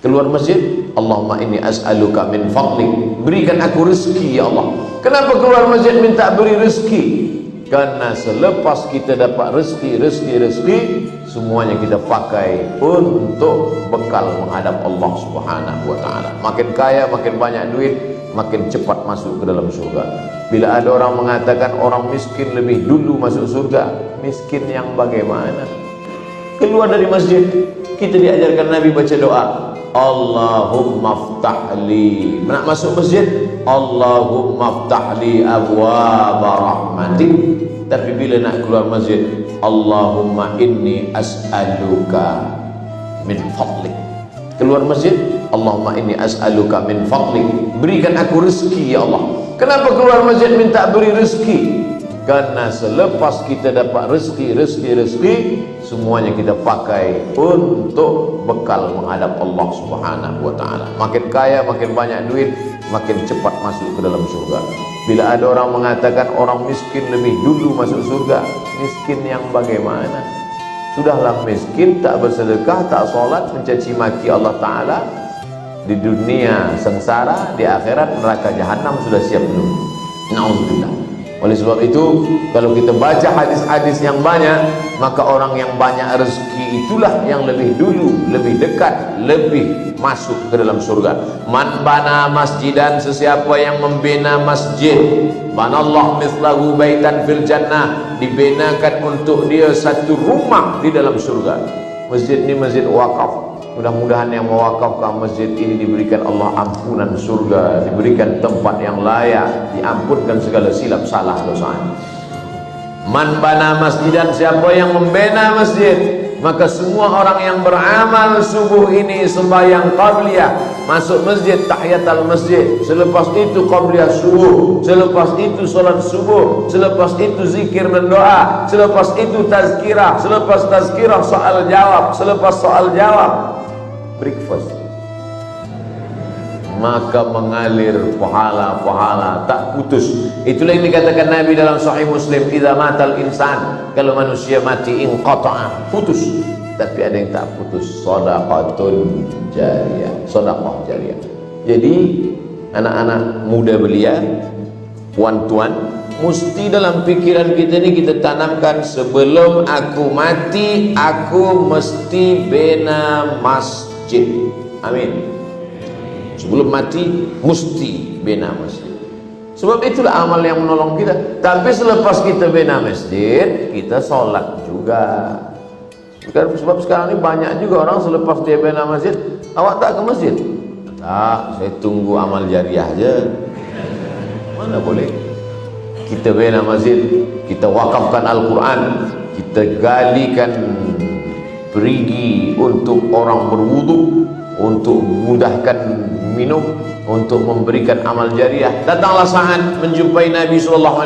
Keluar masjid, Allahumma inni as'aluka min fadlik, berikan aku rezeki ya Allah. Kenapa keluar masjid minta beri rezeki? Karena selepas kita dapat rezeki, semuanya kita pakai untuk bekal menghadap Allah Subhanahu wa taala. Makin kaya, makin banyak duit, makin cepat masuk ke dalam surga. Bila ada orang mengatakan orang miskin lebih dulu masuk surga, miskin yang bagaimana? Keluar dari masjid, kita diajarkan Nabi baca doa, Allahumma ftahli. Nak masuk masjid, Allahumma ftahli abwaaba rahmatik. Tapi bila nak keluar masjid, Allahumma inni as'aluka min fadlik. Keluar masjid, Allahumma inni as'aluka min fadlik, berikan aku rezeki ya Allah. Kenapa keluar masjid minta beri rezeki? Karena selepas kita dapat rezeki, semuanya kita pakai untuk bekal menghadap Allah Subhanahu wa taala. Makin kaya, makin banyak duit, makin cepat masuk ke dalam surga. Bila ada orang mengatakan orang miskin lebih dulu masuk surga, miskin yang bagaimana? Sudahlah miskin, tak bersedekah, tak solat, mencaci maki Allah taala. Di dunia sengsara, di akhirat neraka jahanam sudah siap belum? Nauzubillah. Oleh sebab itu, kalau kita baca hadis-hadis yang banyak, maka orang yang banyak rezeki itulah yang lebih dulu, lebih dekat, lebih masuk ke dalam surga. Man bana masjidan, sesiapa yang membina masjid, banallahu mithlahu baitan fil jannah, dibinakan untuk dia satu rumah di dalam surga. Masjid ini masjid wakaf. Mudah-mudahan yang mewakafkan masjid ini diberikan Allah ampunan surga, diberikan tempat yang layak, diampunkan segala silap salah dosanya. Man bana masjidan, siapa yang membina masjid, maka semua orang yang beramal subuh ini sembahyang qabliyah, masuk masjid tahiyatul masjid, selepas itu qabliyah subuh, selepas itu salat subuh, selepas itu zikir dan doa, selepas itu tazkirah, selepas tazkirah soal jawab, selepas soal jawab breakfast, maka mengalir pahala-pahala tak putus. Itulah yang dikatakan Nabi dalam Sahih Muslim, idza matal insan, kalau manusia mati inqata'a, putus. Tapi ada yang tak putus, shadaqatun jariyah, sedekah jariyah. Jadi anak-anak muda belia, puan-tuan, mesti dalam pikiran kita ni kita tanamkan, sebelum aku mati aku mesti bina masjid. Amin. Sebelum mati mesti bina masjid. Sebab itulah amal yang menolong kita. Tapi selepas kita bina masjid, kita sholat juga. Sebab sekarang ini banyak juga orang selepas dia bina masjid, awak tak ke masjid? Tak, saya tunggu amal jariah aja. Mana boleh? Kita bina masjid, kita wakafkan Al-Quran, kita galikan perigi untuk orang berwudu, untuk mudahkan minum, untuk memberikan amal jariah. Datanglah saat menjumpai Nabi SAW.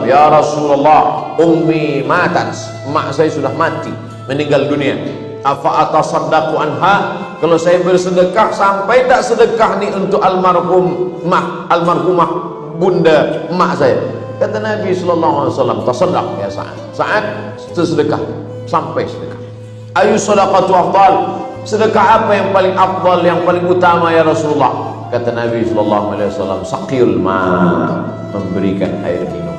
Ya Rasulullah, ummi matat, mak saya sudah mati, meninggal dunia. Afa atasaddaqu anha, kalau saya bersedekah, sampai tak sedekah ni untuk almarhumah bunda mak saya. Kata Nabi SAW, tasaddaq ya Sa'ad, sedekah, sampai sedekah. Ayu sadaqatu afdal, sedekah apa yang paling afdal, yang paling utama ya Rasulullah? Kata Nabi SAW, saqiyul ma, memberikan air minum.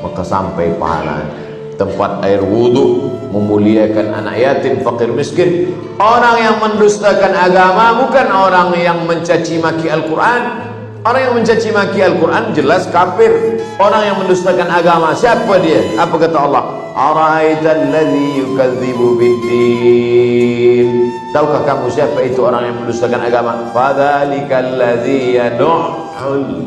Maka sampai pahala. Tempat air wudu, memuliakan anak yatim, fakir miskin. Orang yang mendustakan agama bukan orang yang mencaci maki Al-Quran. Orang yang mencaci maki Al-Quran jelas kafir. Orang yang mendustakan agama, siapa dia? Apa kata Allah? Ara'aital ladzi yukadzibu biddin. Tahukah kamu siapa itu orang yang mendustakan agama? Fadzalikal ladzi yad'ul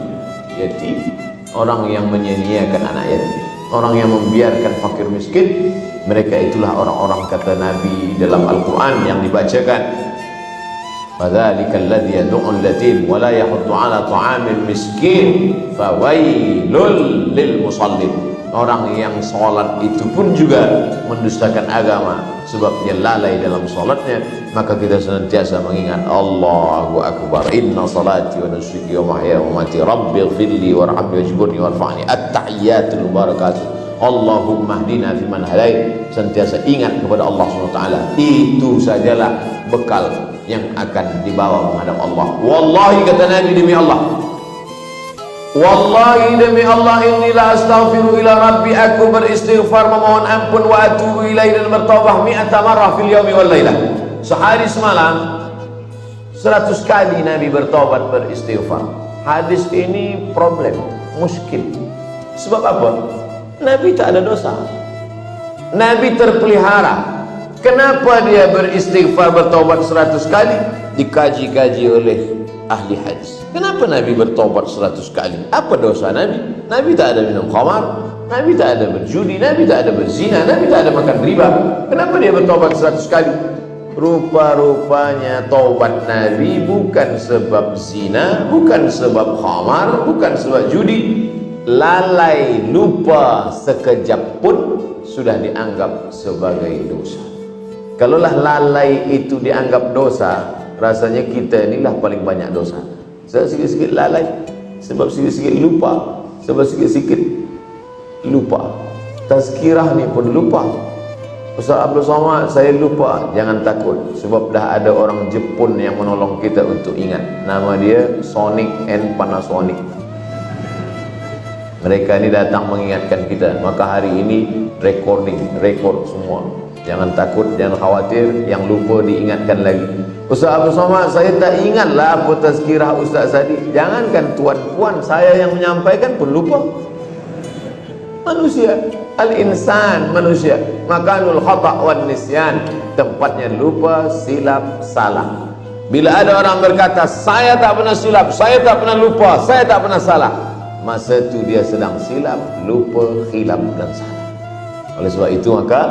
yatim. Orang yang menyia-nyiakan anak yatim, orang yang membiarkan fakir miskin, mereka itulah orang-orang kata Nabi dalam Al-Quran yang dibacakan. Fadzalikal ladzi yad'ul yatim wa la yahuddu 'ala ta'amil miskin fawailul lil musallin. Orang yang sholat itu pun juga mendustakan agama, sebab dia lalai dalam sholatnya. Maka kita senantiasa mengingat Allahu Akbar, inna salati wa nusuki wa mahyaya wa mamati rabbighfirli warhamni wajburni warfa'ni, at-tahiyyatul mubarakatuh, Allahumma hdina fiman hadait. Senantiasa ingat kepada Allah SWT. Itu sajalah bekal yang akan dibawa menghadap Allah. Wallahi, kata Nabi, demi Allah, wallahi demi Allah, inilah astaghfiru ila rabbi, aku beristighfar memohon ampun, wa atubu ilaihi, dan bertaubat 100 marrah fil yaumi wal lailah. Sehari semalam 100 kali Nabi bertaubat, beristighfar. Hadis ini problem, muskil. Sebab apa? Nabi tak ada dosa, Nabi terpelihara. Kenapa dia beristighfar, bertaubat 100 kali? Dikaji-kaji oleh ahli hadis. Kenapa Nabi bertaubat 100 kali? Apa dosa Nabi? Nabi tak ada minum khamar, Nabi tak ada berjudi, Nabi tak ada berzina, Nabi tak ada makan riba. Kenapa dia bertaubat 100 kali? Rupa-rupanya taubat Nabi bukan sebab zina, bukan sebab khamar, bukan sebab judi. Lalai, lupa sekejap pun sudah dianggap sebagai dosa. Kalaulah lalai itu dianggap dosa, rasanya kita inilah paling banyak dosa. Sebab sikit-sikit lalai, sebab sikit-sikit lupa, sebab sikit-sikit lupa. Tazkirah ni pun lupa. Ustaz Abdul Somad, saya lupa. Jangan takut, sebab dah ada orang Jepun yang menolong kita untuk ingat. Nama dia Sonic and Panasonic. Mereka ini datang mengingatkan kita. Maka hari ini rekod semua. Jangan takut, jangan khawatir, yang lupa diingatkan lagi. Ustaz Abdul Somad, saya tak ingatlah apa tazkirah Ustaz tadi. Jangankan tuan-puan, saya yang menyampaikan pun lupa. Manusia, al-insan, manusia, makanul khata' wan nisyan, tempatnya lupa, silap, salah. Bila ada orang berkata, saya tak pernah silap, saya tak pernah lupa, saya tak pernah salah, masa itu dia sedang silap, lupa, khilaf dan salah. Oleh sebab itu maka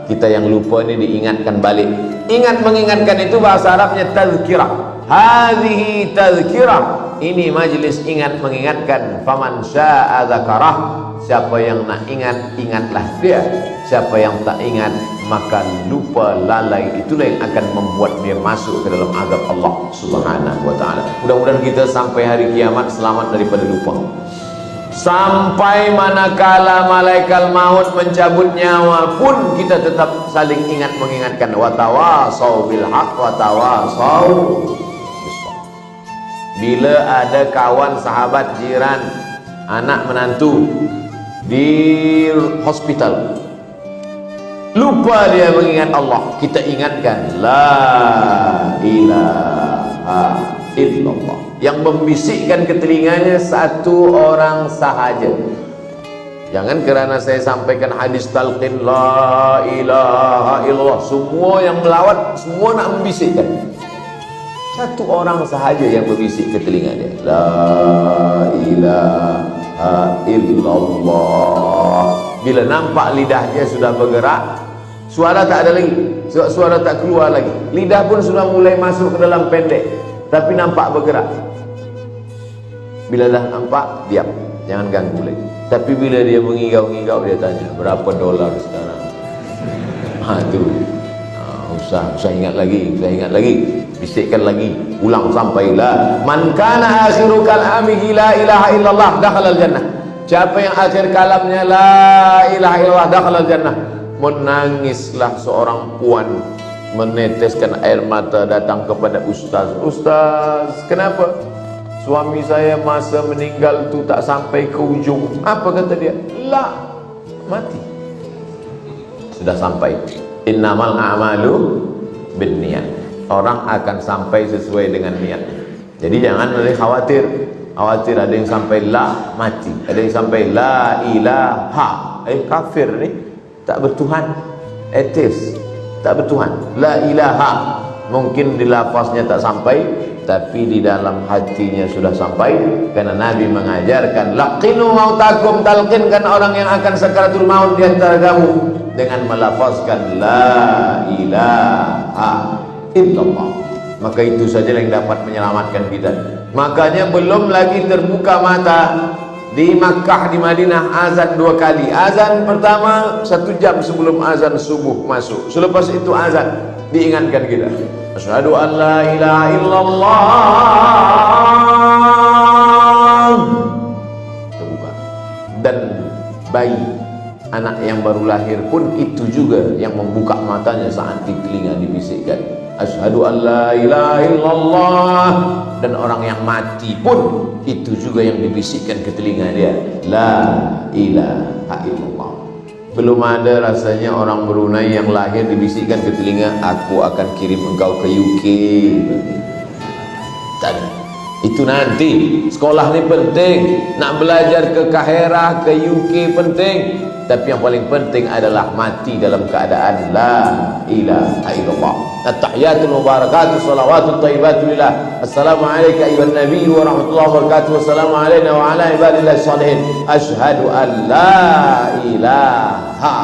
kita yang lupa ini diingatkan balik. Ingat mengingatkan itu bahasa Arabnya tazkirah. Hadhihi tazkirah. Ini majlis ingat mengingatkan. Faman syaa dzakarah. Siapa yang nak ingat, ingatlah dia. Siapa yang tak ingat, maka lupa, lalai, itulah yang akan membuat dia masuk ke dalam azab Allah Subhanahu wa taala. Mudah-mudahan kita sampai hari kiamat selamat daripada lupa. Sampai manakala malaikat maut mencabut nyawa pun kita tetap saling ingat mengingatkan. Watawasau bil haq watawasau bis sabr. Bila ada kawan, sahabat, jiran, anak, menantu di hospital, lupa dia mengingat Allah, kita ingatkan la ilaha illallah. Yang membisikkan ke telinganya satu orang sahaja. Jangan kerana saya sampaikan hadis talqin la ilaha illallah, semua yang melawat, semua nak membisikkan. Satu orang sahaja yang berbisik ke telinga dia, la ilaha illallah. Bila nampak lidahnya sudah bergerak, suara tak ada lagi, suara tak keluar lagi, lidah pun sudah mulai masuk ke dalam pendek, tapi nampak bergerak. Bila dah nampak, diam, jangan ganggu lagi. Tapi bila dia mengigau-ngigau, dia tanya, berapa dolar sekarang? Itu usah ingat lagi, bisikkan lagi, ulang sampai la man kana akhiru kalamihi la ilaha illallah dakhalal jannah. Siapa yang akhir kalamnya la ilaha illallah dakhalal jannah. Menangislah seorang puan, meneteskan air mata, datang kepada ustaz. Ustaz, kenapa? Suami saya masa meninggal tu tak sampai ke ujung. Apa kata dia? La, mati. Sudah sampai. Innamal a'malu binniyat. Orang akan sampai sesuai dengan niat. Jadi jangan ada khawatir. Khawatir ada yang sampai la, mati. Ada yang sampai la ilaha. Kafir ni, tak bertuhan. Atheist, tak bertuhan. La ilaha. Mungkin di lafaznya tak sampai, tapi di dalam hatinya sudah sampai. Karena Nabi mengajarkan, laqinu mautakum, talqinkan orang yang akan sakaratul maut di antara kamu dengan melafazkan la ilaha illallah. Maka itu saja yang dapat menyelamatkan kita. Makanya belum lagi terbuka mata di Makkah, di Madinah, azan 2 kali. Azan pertama 1 jam sebelum azan subuh masuk. Selepas itu azan diingatkan kita, asyhadu an la ilaha illallah. Terbuka. Dan bayi, anak yang baru lahir pun itu juga yang membuka matanya saat di telinga dibisikkan, asyhadu an la ilaha illallah. Dan orang yang mati pun itu juga yang dibisikkan ke telinga dia, la ilaha illallah. Belum ada rasanya orang Brunei yang lahir dibisikkan ke telinga, aku akan kirim engkau ke UK. Tak ada. Itu nanti. Sekolah ni penting, nak belajar ke Kahirah, ke UK penting, tapi yang paling penting adalah mati dalam keadaan la ilaha illallah. At-tahiyatul mubarakatuh salawatut thayyibatu lillah. Assalamu alayka ayyuhan nabiy wa rahmatullahi wa barakatuh. Wassalamu alayna wa ala ibadillahi shalihin. Asyhadu an la ilaha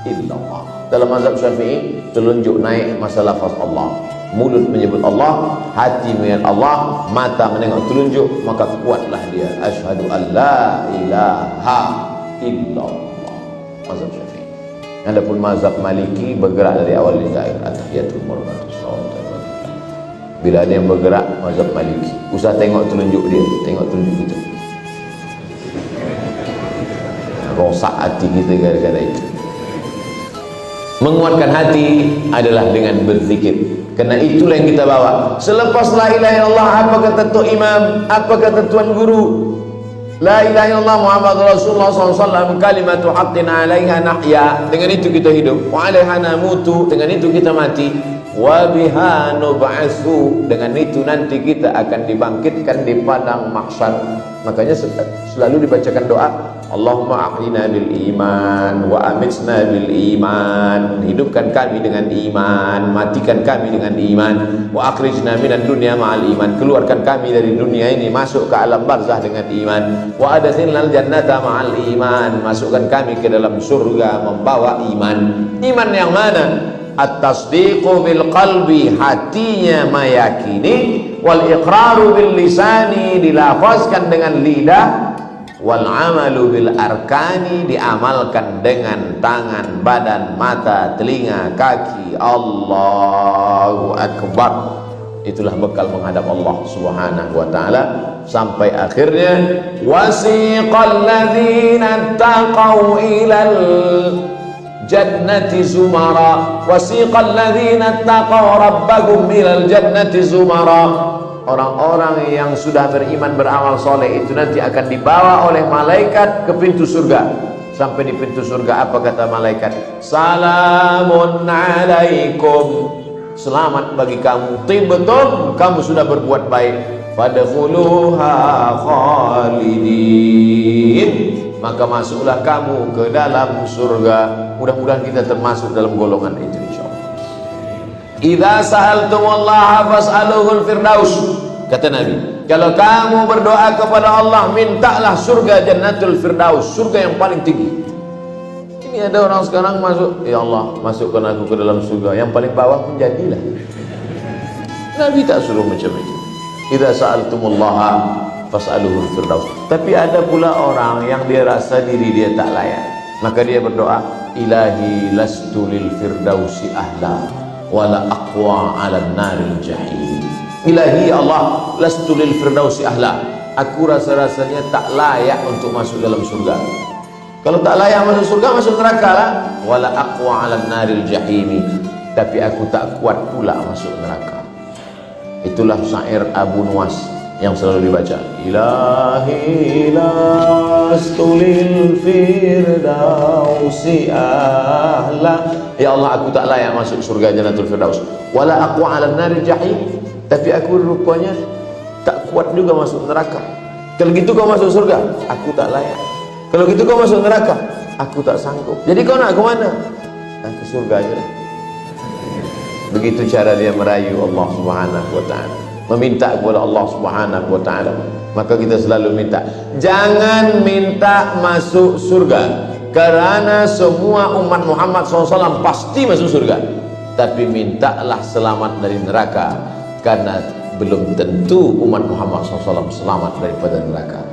illallah. Dalam mazhab Syafi'i, telunjuk naik masa lafaz Allah. Mulut menyebut Allah, hati mengingat Allah, mata menengok telunjuk, maka kuatlah dia. Asyhadu an la ilaha illallah. Mazhab Syafi'i. Adapun mazhab Maliki bergerak dari awal hingga akhir. At-tahiyatul mubarakatuh. Bila ada yang bergerak mazhab Maliki, usah tengok telunjuk dia, tengok telunjuk kita. Rosak hati kita gara-gara itu. Menguatkan hati adalah dengan berzikir. Karena itulah yang kita bawa. Selepas la ilaha illallah, apa kata Tok Imam, apa kata Tuan Guru? La ilaha illallah Muhammadur Rasulullah SAW, kalimatu haqqin 'alaiha nahya. Dengan itu kita hidup. Wa 'alaiha namutu. Dengan itu kita mati. Wa biha nub'atsu. Dengan itu nanti kita akan dibangkitkan di padang mahsyar. Makanya selalu dibacakan doa, Allahumma ahyina bil iman wa amitsna bil iman. Hidupkan kami dengan iman, matikan kami dengan iman. Wa akhrijna minad dunya ma'al iman. Keluarkan kami dari dunia ini, masuk ke alam barzah dengan iman. Wa adkhilnal jannata ma'al iman. Masukkan kami ke dalam surga membawa iman. Iman yang mana? At-tasdiqu bil qalbi, hatinya meyakini, wal iqraru bil lisani, dilafazkan dengan lidah, wal amalu bil arkani, diamalkan dengan tangan, badan, mata, telinga, kaki. Allahu akbar. Itulah bekal menghadap Allah Subhanahu wa taala sampai akhirnya wasiqal ladzina taqaw ilal jannati zumara. Wasiqal ladzina taqaw rabbahum ilal jannati zumara. Orang-orang yang sudah beriman, beramal soleh itu nanti akan dibawa oleh malaikat ke pintu surga. Sampai di pintu surga, apa kata malaikat? Salamun alaikum, selamat bagi kamu, tibtum, kamu sudah berbuat baik. Fadkhuluha khalidin, maka masuklah kamu ke dalam surga. Mudah-mudahan kita termasuk dalam golongan itu insyaallah. Idza sa'altumullaha fas'aluhul firdaus. Kata Nabi, kalau kamu berdoa kepada Allah, mintalah surga jannatul firdaus, surga yang paling tinggi. Ini ada orang sekarang masuk, ya Allah, masukkan aku ke dalam surga yang paling bawah pun jadilah. Nabi tak suruh macam itu. Idza sa'altumullaha fas'aluhul firdaus. Tapi ada pula orang yang dia rasa diri dia tak layak, maka dia berdoa, ilahi lastu lil firdausi ahla wala aqwa 'ala naril jahim. Ilahi Allah, lastu lil firdausi ahla, aku rasa-rasanya tak layak untuk masuk dalam surga. Kalau tak layak masuk surga, masuk neraka lah. Wala aqwa 'ala naril jahim, tapi aku tak kuat pula masuk neraka. Itulah syair Abu Nuwas yang selalu dibaca, ilahi lastu lil firdausi ahla. Ya Allah, aku tak layak masuk surga jannatul firdaus. Wala aqwa 'ala naril jahim, tapi aku rupanya tak kuat juga masuk neraka. Kalau gitu kau masuk surga, aku tak layak. Kalau gitu kau masuk neraka, aku tak sanggup. Jadi kau nak ke mana? Nah, ke surga aja. Begitu cara dia merayu Allah Subhanahu wa taala, meminta kepada Allah Subhanahu wa taala. Maka kita selalu minta, jangan minta masuk surga, karena semua umat Muhammad SAW pasti masuk surga. Tapi mintalah selamat dari neraka, karena belum tentu umat Muhammad SAW selamat daripada neraka.